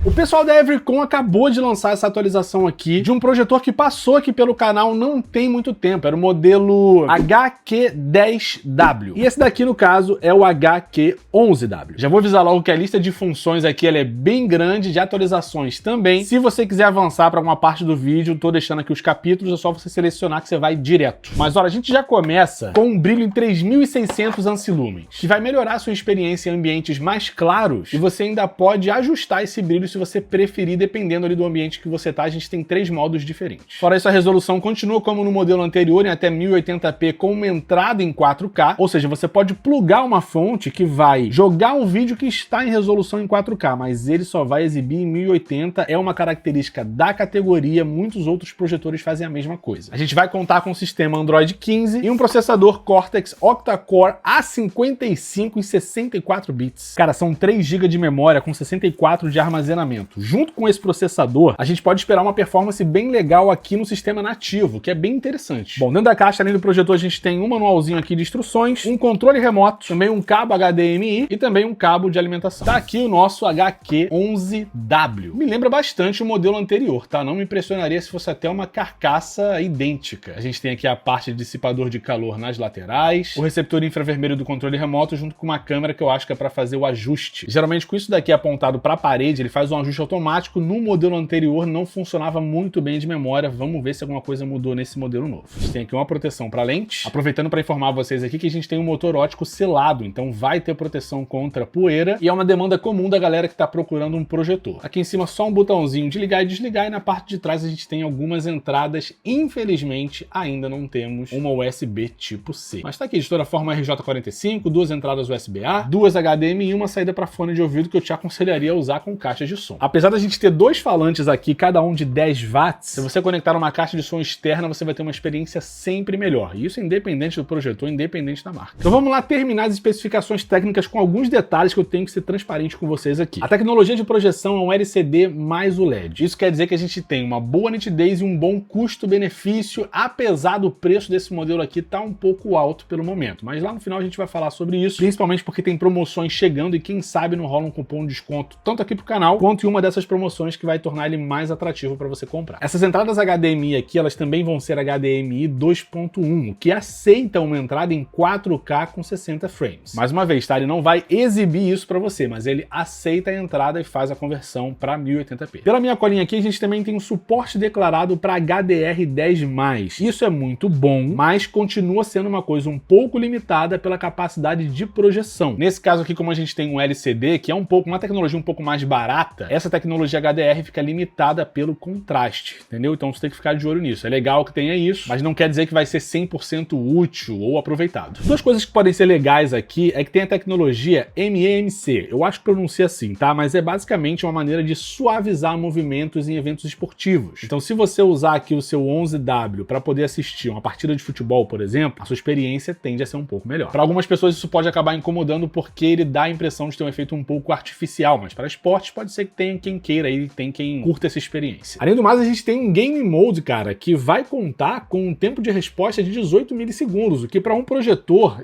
O pessoal da Everycon acabou de lançar essa atualização aqui de um projetor que passou aqui pelo canal não tem muito tempo. Era o modelo HQ10W. E esse daqui, no caso, é o HQ11W. Já vou avisar logo que a lista de funções aqui ela é bem grande, de atualizações também. Se você quiser avançar para alguma parte do vídeo, tô deixando aqui os capítulos, é só você selecionar que você vai direto. Mas olha, a gente já começa com um brilho em 3600 ancilumens, que vai melhorar a sua experiência em ambientes mais claros, e você ainda pode ajustar esse brilho se você preferir, dependendo ali do ambiente que você tá. A gente tem 3 modos diferentes. Fora isso, a resolução continua como no modelo anterior, em até 1080p com uma entrada em 4K, ou seja, você pode plugar uma fonte que vai jogar um vídeo que está em resolução em 4K, mas ele só vai exibir em 1080, é uma característica da categoria, muitos outros projetores fazem a mesma coisa. A gente vai contar com um sistema Android 15 e um processador Cortex Octa-Core A55 em 64 bits. Cara, são 3 GB de memória com 64 de armazenamento. Junto com esse processador, a gente pode esperar uma performance bem legal aqui no sistema nativo, que é bem interessante. Bom, dentro da caixa, além do projetor, a gente tem um manualzinho aqui de instruções, um controle remoto, também um cabo HDMI e também um cabo de alimentação. Tá aqui o nosso HQ11W. Me lembra bastante o modelo anterior, tá? Não me impressionaria se fosse até uma carcaça idêntica. A gente tem aqui a parte de dissipador de calor nas laterais, o receptor infravermelho do controle remoto, junto com uma câmera que eu acho que é para fazer o ajuste. Geralmente, com isso daqui apontado para a parede, ele faz um ajuste automático. No modelo anterior não funcionava muito bem de memória. Vamos ver se alguma coisa mudou nesse modelo novo. A gente tem aqui uma proteção para lente. Aproveitando para informar vocês aqui que a gente tem um motor óptico selado, então vai ter proteção contra poeira e é uma demanda comum da galera que está procurando um projetor. Aqui em cima só um botãozinho de ligar e desligar, e na parte de trás a gente tem algumas entradas. Infelizmente ainda não temos uma USB tipo C. Mas tá aqui, de toda forma, RJ45, 2 entradas USB-A, 2 HDMI e uma saída para fone de ouvido que eu te aconselharia a usar com caixas de som. Apesar da gente ter 2 falantes aqui, cada um de 10 watts, se você conectar uma caixa de som externa, você vai ter uma experiência sempre melhor. E isso independente do projetor, independente da marca. Então vamos lá terminar as especificações técnicas com alguns detalhes que eu tenho que ser transparente com vocês aqui. A tecnologia de projeção é um LCD mais o LED. Isso quer dizer que a gente tem uma boa nitidez e um bom custo-benefício, apesar do preço desse modelo aqui tá um pouco alto pelo momento. Mas lá no final a gente vai falar sobre isso, principalmente porque tem promoções chegando e quem sabe não rola um cupom de desconto tanto aqui pro canal quanto em uma dessas promoções que vai tornar ele mais atrativo para você comprar. Essas entradas HDMI aqui, elas também vão ser HDMI 2.1, que aceita uma entrada em 4K com 60 frames. Mais uma vez, tá? Ele não vai exibir isso para você, mas ele aceita a entrada e faz a conversão para 1080p. Pela minha colinha aqui, a gente também tem um suporte declarado para HDR10+. Isso é muito bom, mas continua sendo uma coisa um pouco limitada pela capacidade de projeção. Nesse caso aqui, como a gente tem um LCD, que é uma tecnologia um pouco mais barata, essa tecnologia HDR fica limitada pelo contraste, entendeu? Então você tem que ficar de olho nisso. É legal que tenha isso, mas não quer dizer que vai ser 100% útil ou aproveitado. 2 coisas que podem ser legais aqui é que tem a tecnologia MEMC. Eu acho que pronuncia assim, tá? Mas é basicamente uma maneira de suavizar movimentos em eventos esportivos. Então se você usar aqui o seu 11W para poder assistir uma partida de futebol, por exemplo, a sua experiência tende a ser um pouco melhor. Para algumas pessoas isso pode acabar incomodando porque ele dá a impressão de ter um efeito um pouco artificial, mas para esportes pode ser que tenha quem queira e tem quem curta essa experiência. Além do mais, a gente tem um Game Mode, cara, que vai contar com um tempo de resposta de 18 milissegundos, o que para um projetor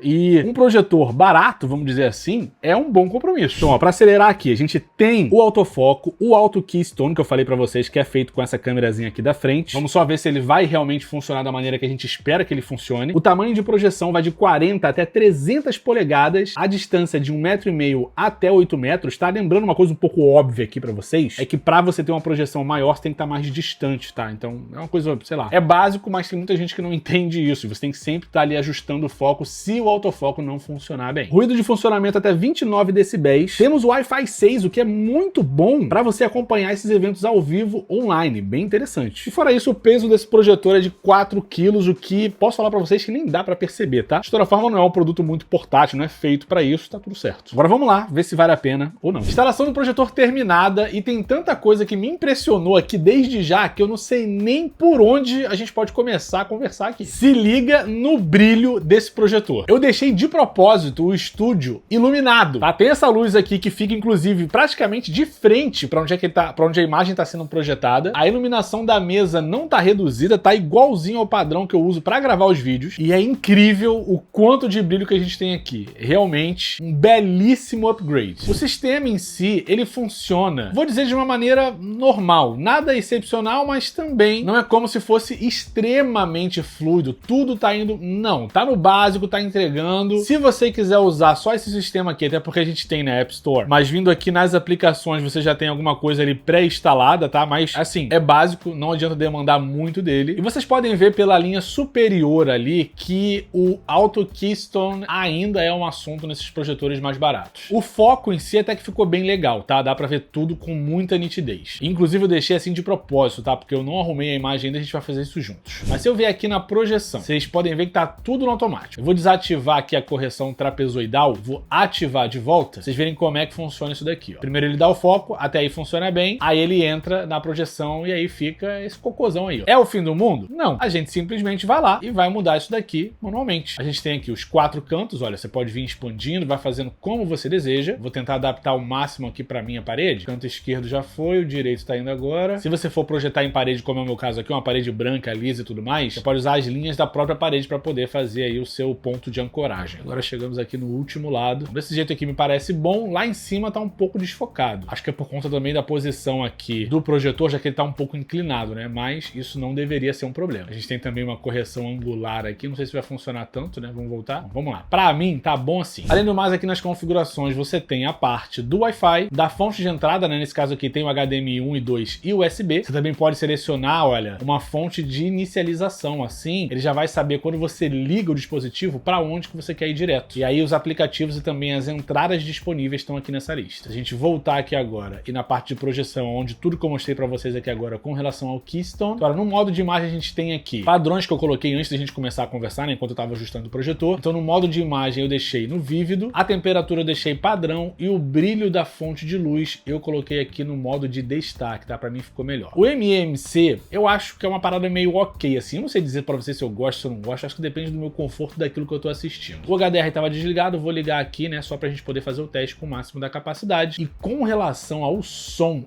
barato, vamos dizer assim, é um bom compromisso. Então, ó, para acelerar aqui, a gente tem o autofoco, o Auto Keystone, que eu falei para vocês que é feito com essa câmerazinha aqui da frente. Vamos só ver se ele vai realmente funcionar da maneira que a gente espera que ele funcione. O tamanho de projeção vai de 40 até 300 polegadas, a distância de 1,5 m até 8 metros, tá? Lembrando uma coisa um pouco óbvia aqui para vocês, é que para você ter uma projeção maior, você tem que estar mais distante, tá? Então, é uma coisa, sei lá, é básico, mas tem muita gente que não entende isso. Você tem que sempre estar ali ajustando o foco se o autofoco não funcionar bem. Ruído de funcionamento até 29 decibéis. Temos o Wi-Fi 6, o que é muito bom para você acompanhar esses eventos ao vivo online, bem interessante. E fora isso, o peso desse projetor é de 4 kg, o que posso falar para vocês que nem dá para perceber, tá? De toda forma, não é um produto muito portátil, não é feito para isso, tá tudo certo. Agora vamos lá, ver se vale a pena ou não. Instalação do projetor terminada, e tem tanta coisa que me impressionou aqui desde já que eu não sei nem por onde a gente pode começar a conversar aqui. Se liga no brilho desse projetor. Eu deixei de propósito o estúdio iluminado, tá? Tem essa luz aqui que fica inclusive praticamente de frente para onde é que tá, para onde a imagem está sendo projetada. A iluminação da mesa não tá reduzida, tá igualzinho ao padrão que eu uso para gravar os vídeos, e é incrível o quanto de brilho que a gente tem aqui. Realmente um belíssimo upgrade. O sistema em si, ele funciona funciona, vou dizer de uma maneira normal, nada excepcional, mas também não é como se fosse extremamente fluido, tudo tá indo, não, tá no básico, tá entregando. Se você quiser usar só esse sistema aqui, até porque a gente tem na App Store, mas vindo aqui nas aplicações você já tem alguma coisa ali pré-instalada, tá? Mas assim, é básico, não adianta demandar muito dele. E vocês podem ver pela linha superior ali que o Auto Keystone ainda é um assunto nesses projetores mais baratos. O foco em si até que ficou bem legal, tá? Dá pra ver tudo com muita nitidez. Inclusive eu deixei assim de propósito, tá? Porque eu não arrumei a imagem ainda, a gente vai fazer isso juntos. Mas se eu vier aqui na projeção, vocês podem ver que tá tudo no automático. Eu vou desativar aqui a correção trapezoidal, vou ativar de volta, vocês verem como é que funciona isso daqui, ó. Primeiro ele dá o foco, até aí funciona bem, aí ele entra na projeção e aí fica esse cocôzão aí, ó. É o fim do mundo? Não. A gente simplesmente vai lá e vai mudar isso daqui manualmente. A gente tem aqui os 4 cantos, olha, você pode vir expandindo, vai fazendo como você deseja. Vou tentar adaptar o máximo aqui pra minha parede. O canto esquerdo já foi, o direito tá indo agora. Se você for projetar em parede, como é o meu caso aqui, uma parede branca, lisa e tudo mais, você pode usar as linhas da própria parede para poder fazer aí o seu ponto de ancoragem. Agora chegamos aqui no último lado. Desse jeito aqui me parece bom. Lá em cima tá um pouco desfocado. Acho que é por conta também da posição aqui do projetor, já que ele tá um pouco inclinado, né? Mas isso não deveria ser um problema. A gente tem também uma correção angular aqui. Não sei se vai funcionar tanto, né? Vamos voltar? Bom, vamos lá. Pra mim, tá bom assim. Além do mais, aqui nas configurações, você tem a parte do Wi-Fi, da fonte de entrada, né? Nesse caso aqui tem o HDMI 1 e 2 e USB. Você também pode selecionar, olha, uma fonte de inicialização. Assim, ele já vai saber quando você liga o dispositivo para onde que você quer ir direto. E aí os aplicativos e também as entradas disponíveis estão aqui nessa lista. Se a gente voltar aqui agora e na parte de projeção, onde tudo que eu mostrei para vocês aqui agora com relação ao Keystone. Agora, no modo de imagem a gente tem aqui padrões que eu coloquei antes da gente começar a conversar, né? Enquanto eu estava ajustando o projetor. Então no modo de imagem eu deixei no vívido, a temperatura eu deixei padrão e o brilho da fonte de luz eu coloquei aqui no modo de destaque, tá? Para mim ficou melhor. O MMC eu acho que é uma parada meio ok, assim. Eu não sei dizer para você se eu gosto ou se eu não gosto, acho que depende do meu conforto daquilo que eu tô assistindo. O HDR estava desligado, vou ligar aqui, né? Só pra gente poder fazer o teste com o máximo da capacidade. E com relação ao som,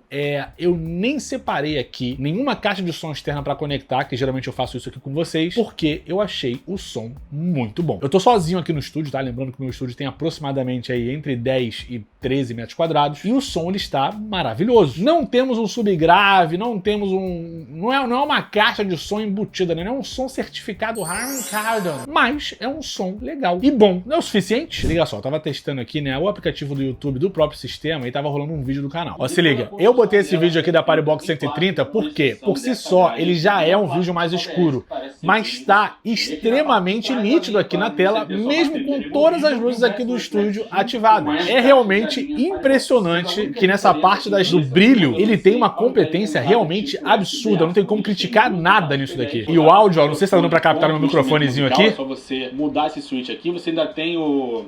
eu nem separei aqui nenhuma caixa de som externa para conectar, que geralmente eu faço isso aqui com vocês, porque eu achei o som muito bom. Eu tô sozinho aqui no estúdio, tá? Lembrando que o meu estúdio tem aproximadamente aí entre 10 e 13 metros quadrados, e o som ele está maravilhoso. Não temos um subgrave, não temos um... Não é uma caixa de som embutida, né? Não é um som certificado Harman Kardon, mas é um som legal e bom. Não é o suficiente? Liga só, eu tava testando aqui, né, o aplicativo do YouTube do próprio sistema e tava rolando um vídeo do canal. Ó, se liga, eu botei esse vídeo aqui da Partybox 130 porque, por si só, ele já é um vídeo mais escuro, mas tá extremamente nítido aqui na tela, mesmo com todas as luzes aqui do estúdio ativadas. É realmente impressionante que nessa parte do brilho, ele tem uma competência realmente absurda, não tem como criticar nada nisso daqui. E o áudio, ó, não sei se tá dando pra captar no meu microfonezinho aqui. É só você mudar esse switch aqui, você ainda tem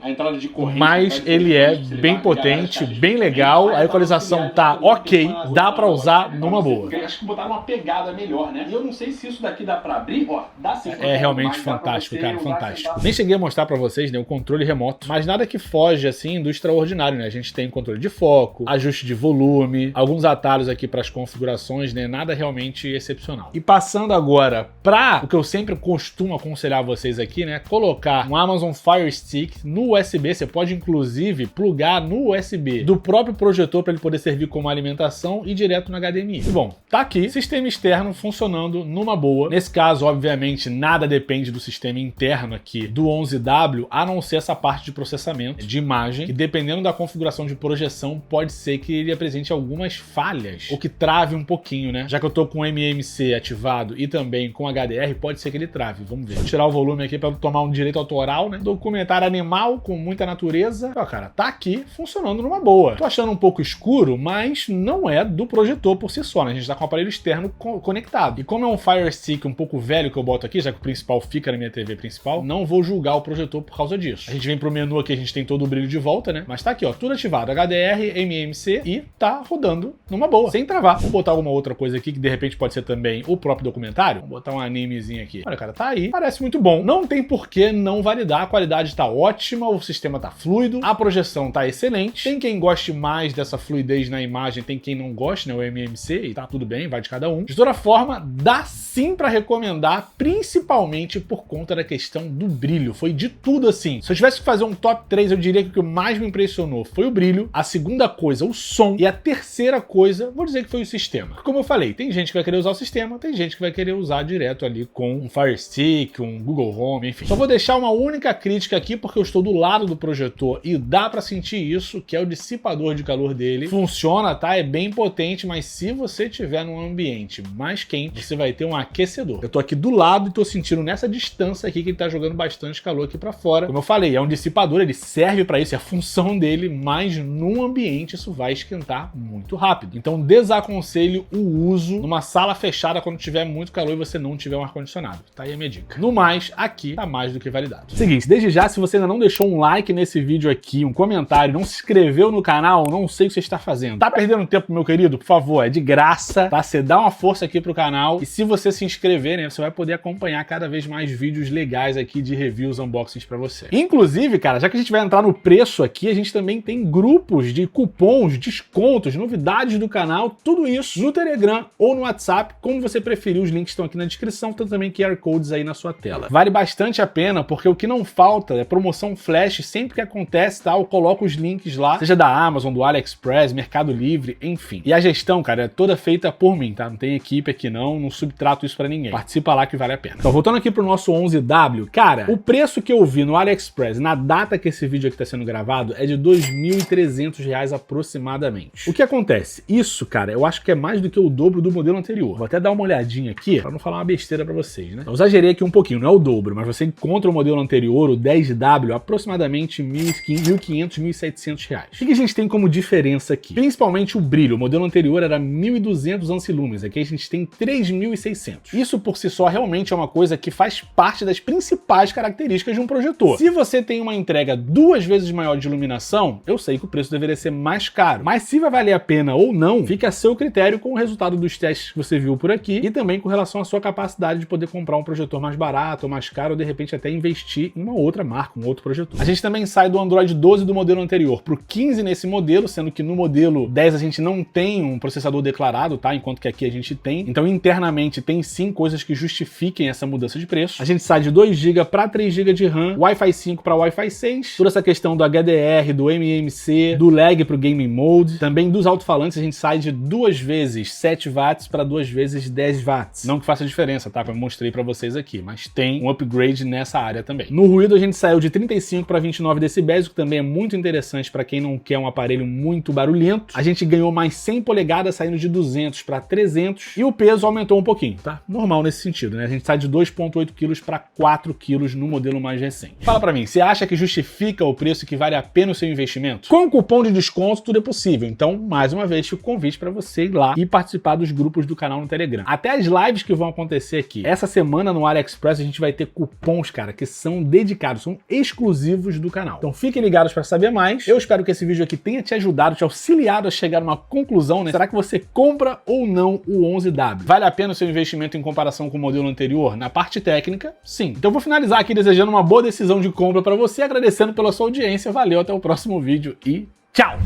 a entrada de corrente. Mas ele é bem potente, bem legal, a equalização tá ok, dá pra usar numa boa. Acho que botaram uma pegada melhor, né? E eu não sei se isso daqui dá pra abrir, ó, dá sim. É realmente fantástico, cara, fantástico. Nem cheguei a mostrar pra vocês, né, o controle remoto, mas nada que foge, assim, do extraordinário, né? A gente tem controle de foco, ajuste de volume, alguns atalhos aqui pras configurações, né? Nada realmente excepcional. E passando agora pra o que eu sempre costumo aconselhar vocês aqui, né? Colocar um Amazon Fire Stick no USB, você pode inclusive plugar no USB do próprio projetor para ele poder servir como alimentação e direto no HDMI. E bom, tá aqui, sistema externo funcionando numa boa. Nesse caso, obviamente, nada depende do sistema interno aqui do 11W, a não ser essa parte de processamento de imagem, que dependendo da configuração de projeção, pode ser que ele apresente algumas falhas, ou que trave um pouquinho, né? Já que eu tô com o MMC ativado e também com HDR, pode ser que ele trave, vamos ver. Vou tirar o volume aqui para tomar um direito autoral, né? Documentário animal com muita natureza. Ó, cara, tá aqui funcionando numa boa. Tô achando um pouco escuro, mas não é do projetor por si só, né? A gente tá com o aparelho externo conectado. E como é um Fire Stick um pouco velho que eu boto aqui, já que o principal fica na minha TV principal, não vou julgar o projetor por causa disso. A gente vem pro menu aqui, a gente tem todo o brilho de volta, né? Mas tá aqui, ó, tudo ativado, HDR, MMC e tá rodando numa boa, sem travar. Vou botar alguma outra coisa aqui que de repente pode ser também o próprio documentário. Vou botar um animezinho aqui. Olha, cara, tá aí. Parece muito bom. Não tem por que não validar. A qualidade tá ótima, o sistema tá fluido, a projeção tá excelente. Tem quem goste mais dessa fluidez na imagem, tem quem não goste, né? O MMC, e tá tudo bem, vai de cada um. De toda forma, dá sim pra recomendar, principalmente por conta da questão do brilho. Foi de tudo assim. Se eu tivesse que fazer um top 3, eu diria que o que mais me impressionou foi o brilho. A segunda coisa, o som. som. E a terceira coisa, vou dizer que foi o sistema. Como eu falei, tem gente que vai querer usar o sistema, tem gente que vai querer usar direto ali com um Fire Stick, um Google Home, enfim. Só vou deixar uma única crítica aqui, porque eu estou do lado do projetor e dá pra sentir isso, que é o dissipador de calor dele. Funciona, tá? É bem potente, mas se você tiver num ambiente mais quente, você vai ter um aquecedor. Eu tô aqui do lado e tô sentindo nessa distância aqui que ele tá jogando bastante calor aqui pra fora. Como eu falei, é um dissipador, ele serve pra isso, é a função dele, mas num ambiente isso vai esquentar muito rápido. Então desaconselho o uso numa sala fechada quando tiver muito calor e você não tiver um ar-condicionado. Tá aí a minha dica. No mais, aqui tá mais do que validado. Seguinte, desde já, se você ainda não deixou um like nesse vídeo aqui, um comentário, não se inscreveu no canal, não sei o que você está fazendo. Tá perdendo tempo, meu querido? Por favor, é de graça, tá? Você dá uma força aqui pro canal e se você se inscrever, né, você vai poder acompanhar cada vez mais vídeos legais aqui de reviews, unboxings pra você. Inclusive, cara, já que a gente vai entrar no preço aqui, a gente também tem grupos de cupons, descontos, novidades do canal, tudo isso no Telegram ou no WhatsApp, como você preferir, os links estão aqui na descrição, tem também QR Codes aí na sua tela. Vale bastante a pena, porque o que não falta é promoção flash, sempre que acontece, tá? Eu coloco os links lá, seja da Amazon, do AliExpress, Mercado Livre, enfim. E a gestão, cara, é toda feita por mim, tá? Não tem equipe aqui não subtrato isso pra ninguém. Participa lá que vale a pena. Então, voltando aqui pro nosso 11W, cara, o preço que eu vi no AliExpress, na data que esse vídeo aqui tá sendo gravado, é de R$ 2.300 aproximadamente. O que acontece? Isso, cara, eu acho que é mais do que o dobro do modelo anterior. Vou até dar uma olhadinha aqui, pra não falar uma besteira pra vocês, né? Eu exagerei aqui um pouquinho, não é o dobro, mas você encontra o modelo anterior, o 10W, aproximadamente R$ 1.500, R$ 1.700. O que a gente tem como diferença aqui? Principalmente o brilho. O modelo anterior era 1.200 ancilumens, aqui a gente tem 3.600. Isso por si só realmente é uma coisa que faz parte das principais características de um projetor. Se você tem uma entrega 2 vezes maior de iluminação, eu sei que o preço deveria ser mais caro. Mas se vai valer a pena ou não, fica a seu critério com o resultado dos testes que você viu por aqui e também com relação à sua capacidade de poder comprar um projetor mais barato ou mais caro ou de repente até investir em uma outra marca, um outro projetor. A gente também sai do Android 12 do modelo anterior pro 15 nesse modelo, sendo que no modelo 10 a gente não tem um processador declarado, tá? Enquanto que aqui a gente tem. Então internamente tem sim coisas que justifiquem essa mudança de preço. A gente sai de 2 GB para 3 GB de RAM, Wi-Fi 5 para Wi-Fi 6, toda essa questão do HDR, do MMC, do lag pro Gaming Mode, também dos alto-falantes a gente sai de 2 vezes 7 watts para 2 vezes 10 watts. Não que faça diferença, tá? Como eu mostrei para vocês aqui, mas tem um upgrade nessa área também. No ruído a gente saiu de 35 para 29 decibéis, o que também é muito interessante para quem não quer um aparelho muito barulhento. A gente ganhou mais 100 polegadas, saindo de 200 para 300 e o peso aumentou um pouquinho, tá? Normal nesse sentido, né? A gente sai de 2,8 kg para 4 kg no modelo mais recente. Fala pra mim, você acha que justifica o preço, que vale a pena o seu investimento? Com cupom de desconto tudo é possível, então mais uma vez o convite para você ir lá e participar dos grupos do canal no Telegram. Até as lives que vão acontecer aqui. Essa semana no AliExpress a gente vai ter cupons, cara, que são dedicados, são exclusivos do canal. Então fiquem ligados para saber mais. Eu espero que esse vídeo aqui tenha te ajudado, te auxiliado a chegar a uma conclusão, né? Será que você compra ou não o 11W? Vale a pena o seu investimento em comparação com o modelo anterior? Na parte técnica, sim. Então eu vou finalizar aqui desejando uma boa decisão de compra para você, agradecendo pela sua audiência. Valeu, até o próximo vídeo e tchau!